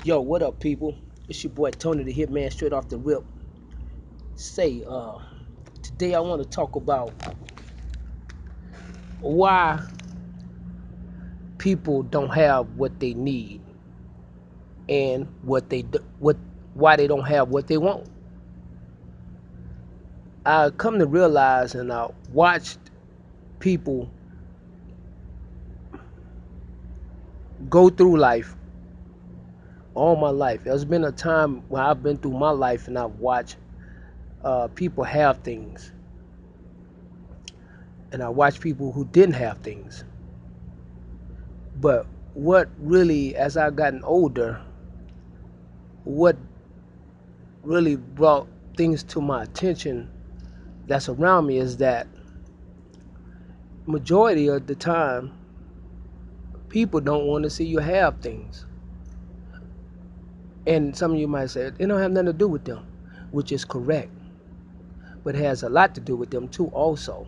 Yo, what up, people? It's your boy Tony the Hitman, straight off the rip. Say, today I want to talk about why people don't have what they need and why they don't have what they want. I come to realize, and I watched people go through life all my life. There's been a time when I've been through my life and I've watched people have things, and I watched people who didn't have things. But what really, as I've gotten older, what really brought things to my attention that's around me is that majority of the time, people don't want to see you have things. And some of you might say, it don't have nothing to do with them, which is correct. But it has a lot to do with them too also.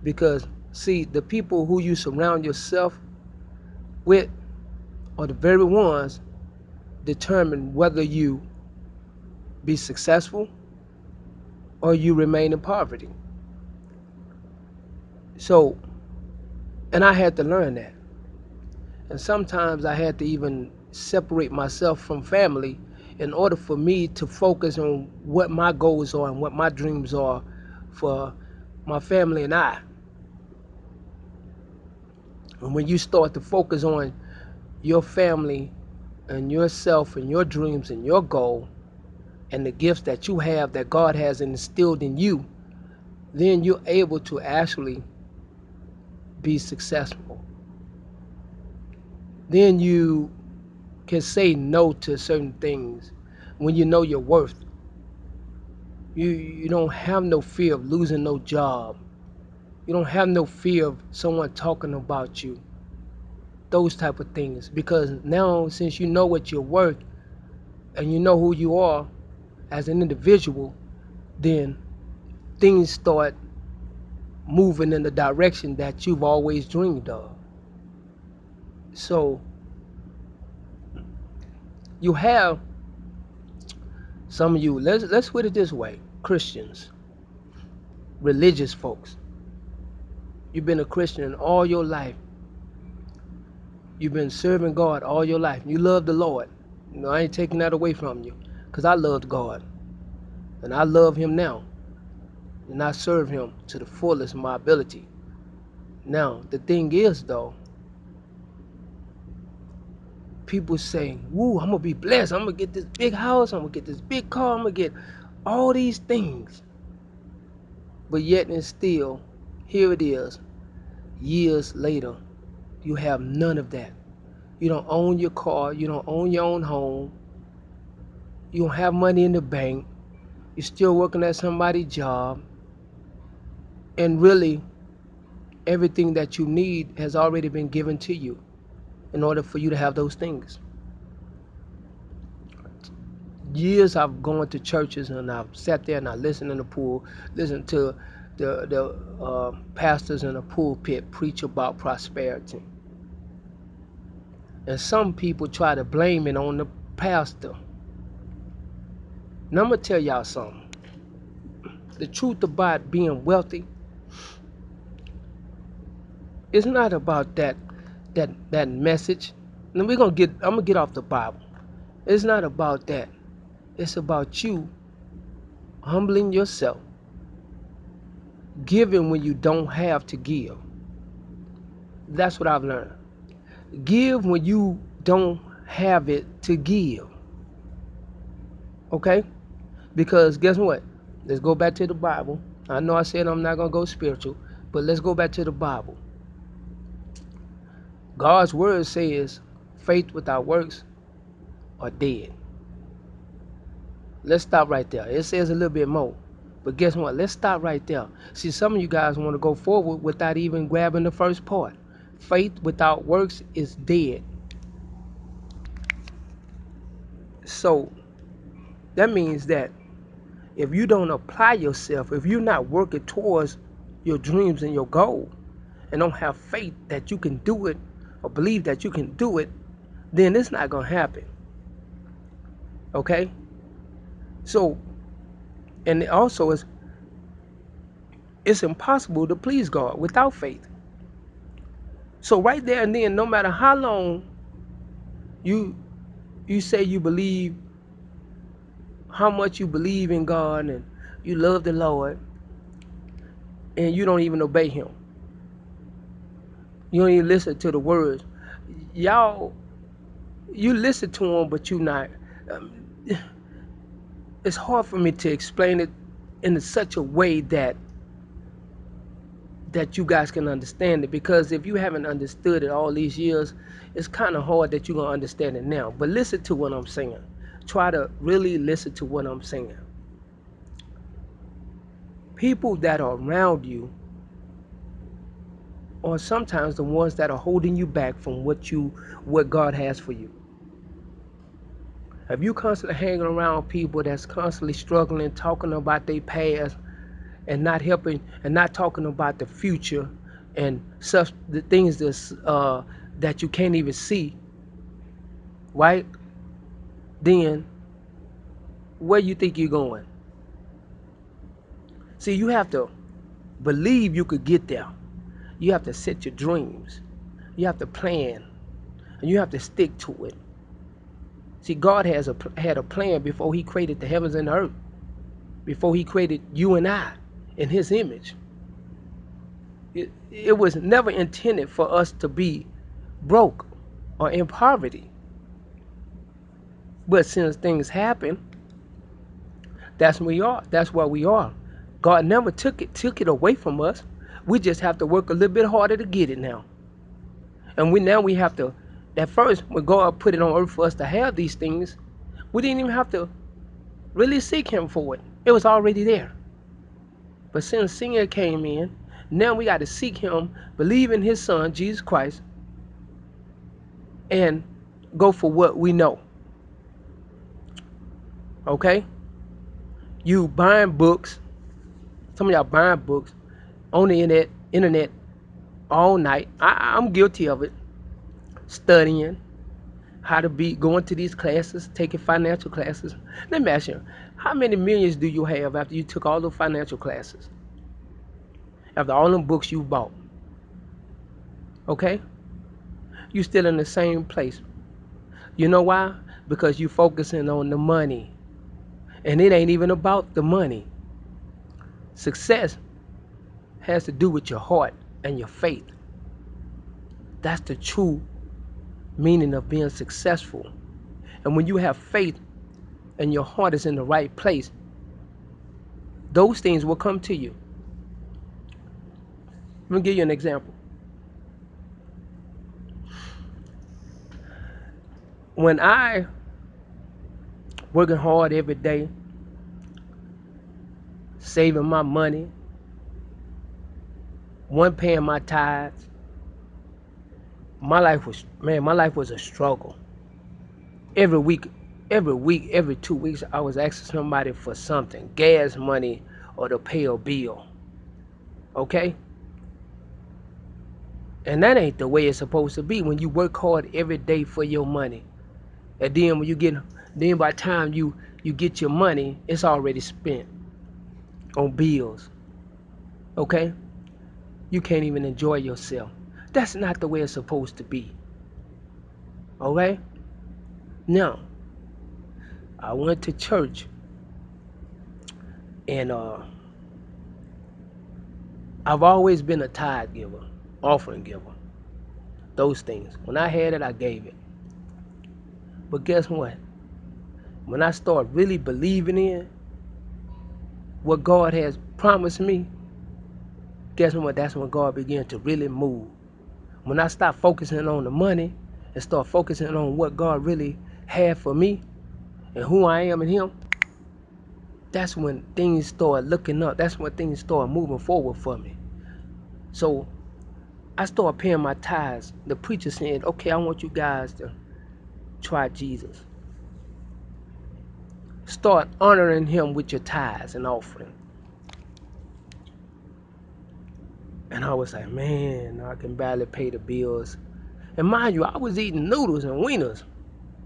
Because, see, the people who you surround yourself with are the very ones determine whether you be successful or you remain in poverty. So, and I had to learn that. And sometimes I had to even separate myself from family in order for me to focus on what my goals are and what my dreams are for my family and I. And when you start to focus on your family and yourself and your dreams and your goal and the gifts that you have that God has instilled in you, then you're able to actually be successful. Then you can say no to certain things when you know your worth. You don't have no fear of losing no job. You don't have no fear of someone talking about you. Those type of things. Because now, since you know what you're worth and you know who you are as an individual, then things start moving in the direction that you've always dreamed of. So you have some of you, let's put it this way, Christians, religious folks. You've been a Christian all your life. You've been serving God all your life. You love the Lord. You know, I ain't taking that away from you, because I loved God. And I love him now. And I serve him to the fullest of my ability. Now, the thing is, though, people say, woo, I'm going to be blessed. I'm going to get this big house. I'm going to get this big car. I'm going to get all these things. But yet and still, here it is, years later, you have none of that. You don't own your car. You don't own your own home. You don't have money in the bank. You're still working at somebody's job. And really, everything that you need has already been given to you in order for you to have those things. Years I've gone to churches and I've sat there and I listened in the pool, listened to the pastors in the pulpit preach about prosperity. And some people try to blame it on the pastor. Now I'm going to tell y'all something. The truth about being wealthy is not about that message. And I'm gonna get off the Bible. It's not about that. It's about you humbling yourself, giving when you don't have to give. That's what I've learned. Give when you don't have it to give. Okay? Because guess what? Let's go back to the Bible. I know I said I'm not gonna go spiritual, but let's go back to the Bible. God's word says faith without works are dead. Let's stop right there. It says a little bit more. But guess what? Let's stop right there. See, some of you guys want to go forward without even grabbing the first part. Faith without works is dead. So that means that if you don't apply yourself, if you're not working towards your dreams and your goal, and don't have faith that you can do it or believe that you can do it, then it's not going to happen. Okay? So, and also it's impossible to please God without faith. So right there and then, no matter how long you you say you believe, how much you believe in God and you love the Lord, and you don't even obey Him, you don't even listen to the words. Y'all, you listen to Him, but you not. Um, it's hard for me to explain it in such a way that you guys can understand it, because if you haven't understood it all these years, it's kind of hard that you're going to understand it now. But listen to what I'm saying. Try to really listen to what I'm saying. People that are around you are sometimes the ones that are holding you back from what God has for you. If you constantly hanging around people that's constantly struggling, talking about their past, and not helping and not talking about the future and such the things that you can't even see, right? Then where you think you're going? See, you have to believe you could get there. You have to set your dreams. You have to plan, and you have to stick to it. See, God had a plan before He created the heavens and the earth, before He created you and I in His image. It was never intended for us to be broke or in poverty. But since things happen, that's where we are. That's where we are. God never took it away from us. We just have to work a little bit harder to get it now. And we have to. At first, when God put it on earth for us to have these things, we didn't even have to really seek Him for it. It was already there. But since sin came in, now we got to seek Him, believe in His Son Jesus Christ, and go for what we know. Okay? You buying books. Some of y'all buying books on the internet all night. I'm guilty of it. Studying how to be going to these classes, taking financial classes. Let me ask you, how many millions do you have after you took all the financial classes? After all them books you bought? Okay? You still in the same place. You know why? Because you focusing on the money. And it ain't even about the money. Success has to do with your heart and your faith. That's the true meaning of being successful. And when you have faith and your heart is in the right place, those things will come to you. Let me give you an example. When I working hard every day, saving my money, one paying my tithes, my life was a struggle. Every week, every 2 weeks, I was asking somebody for something, gas money or to pay a bill. Okay? And that ain't the way it's supposed to be when you work hard every day for your money. And then then by the time you get your money, it's already spent on bills. Okay? You can't even enjoy yourself. That's not the way it's supposed to be. Okay? Now, I went to church and I've always been a tithe giver, offering giver. Those things. When I had it, I gave it. But guess what? When I start really believing in what God has promised me, guess what? That's when God began to really move. When I stop focusing on the money and start focusing on what God really had for me and who I am in Him, that's when things start looking up. That's when things start moving forward for me. So I started paying my tithes. The preacher said, okay, I want you guys to try Jesus. Start honoring Him with your tithes and offering. And I was like, man, I can barely pay the bills. And mind you, I was eating noodles and wieners,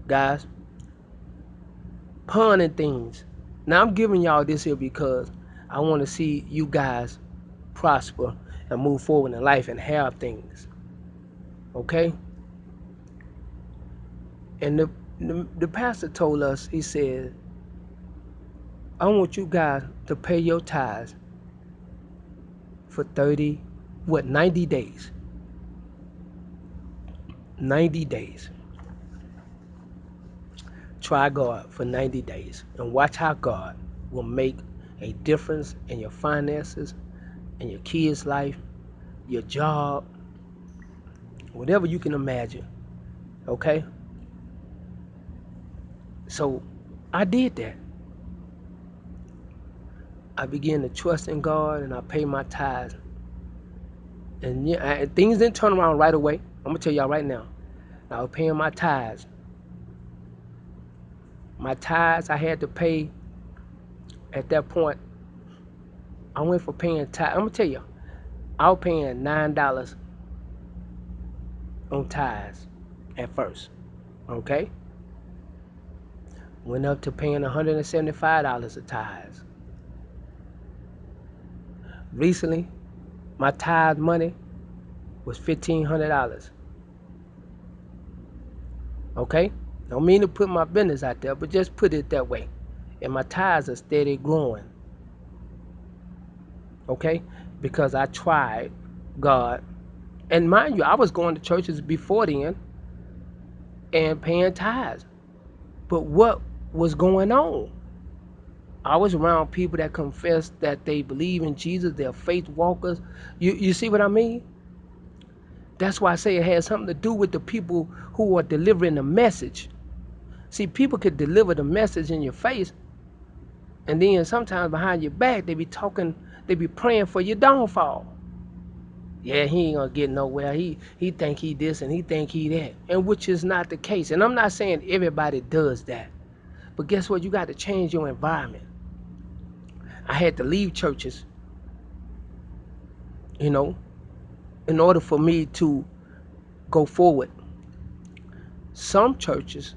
guys. pawning things. Now I'm giving y'all this here because I want to see you guys prosper and move forward in life and have things. Okay? And the pastor told us, he said, I want you guys to pay your tithes for 90 days. 90 days. Try God for 90 days and watch how God will make a difference in your finances, in your kids' life, your job, whatever you can imagine. Okay? So I did that. I began to trust in God and I paid my tithes. And yeah, things didn't turn around right away. I'm gonna tell y'all right now. I was paying my tithes. My tithes I had to pay at that point. I went for paying tithes. I'm gonna tell you, I was paying $9 on tithes at first. Okay? Went up to paying $175 of tithes. Recently, my tithe money was $1,500. Okay? Don't mean to put my business out there, but just put it that way. And my tithes are steady growing. Okay? Because I tried God. And mind you, I was going to churches before then and paying tithes. But what was going on? I was around people that confess that they believe in Jesus, they're faith walkers. You see what I mean? That's why I say it has something to do with the people who are delivering the message. See, people could deliver the message in your face, and then sometimes behind your back, they be talking, they be praying for your downfall. Yeah, he ain't gonna get nowhere. He think he this and he think he that, and which is not the case. And I'm not saying everybody does that, but guess what? You got to change your environment. I had to leave churches, you know, in order for me to go forward. Some churches,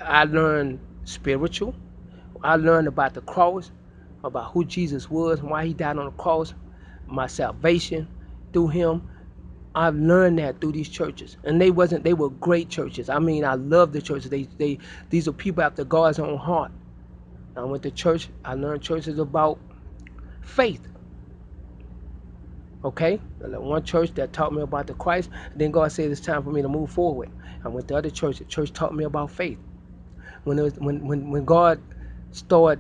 I learned spiritual. I learned about the cross, about who Jesus was and why he died on the cross, my salvation through him. I've learned that through these churches. And they were great churches. I mean, I love the churches. These are people after God's own heart. I went to church, I learned churches about faith. Okay? One church that taught me about the Christ, then God said it's time for me to move forward. I went to other churches. The church taught me about faith. When God started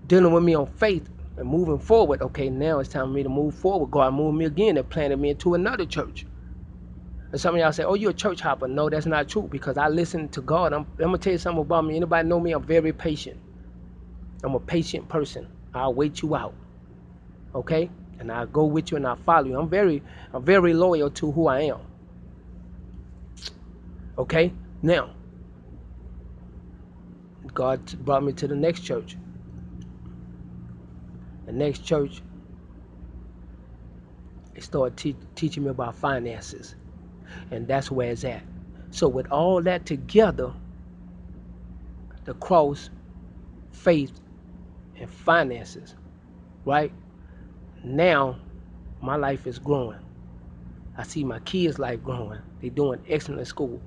dealing with me on faith and moving forward, okay, now it's time for me to move forward. God moved me again and planted me into another church. And some of y'all say, oh, you're a church hopper. No, that's not true because I listen to God. I'm going to tell you something about me. Anybody know me? I'm very patient. I'm a patient person. I'll wait you out. Okay? And I'll go with you and I'll follow you. I'm very loyal to who I am. Okay? Now, God brought me to the next church. The next church, they started teaching me about finances. And that's where it's at. So with all that together, the cross, faith, and finances, right? Now, my life is growing. I see my kids' life growing. They doing excellent in school.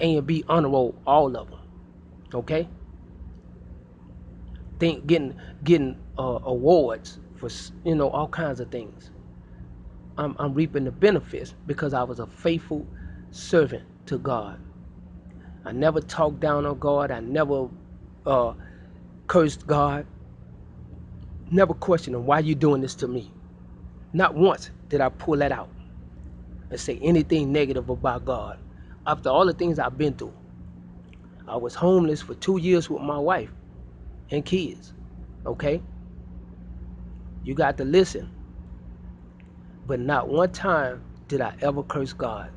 A and B honor roll, all of them. Okay? Getting awards for all kinds of things. I'm reaping the benefits because I was a faithful servant to God. I never talked down on God. I never cursed God. Never questioned him, why you doing this to me? Not once did I pull that out and say anything negative about God. After all the things I've been through, I was homeless for 2 years with my wife and kids. Okay? You got to listen. But not one time did I ever curse God.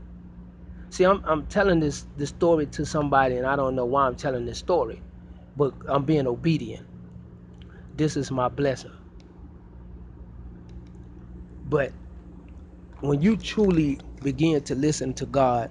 See, I'm telling this story to somebody, and I don't know why I'm telling this story, but I'm being obedient. This is my blessing. But when you truly begin to listen to God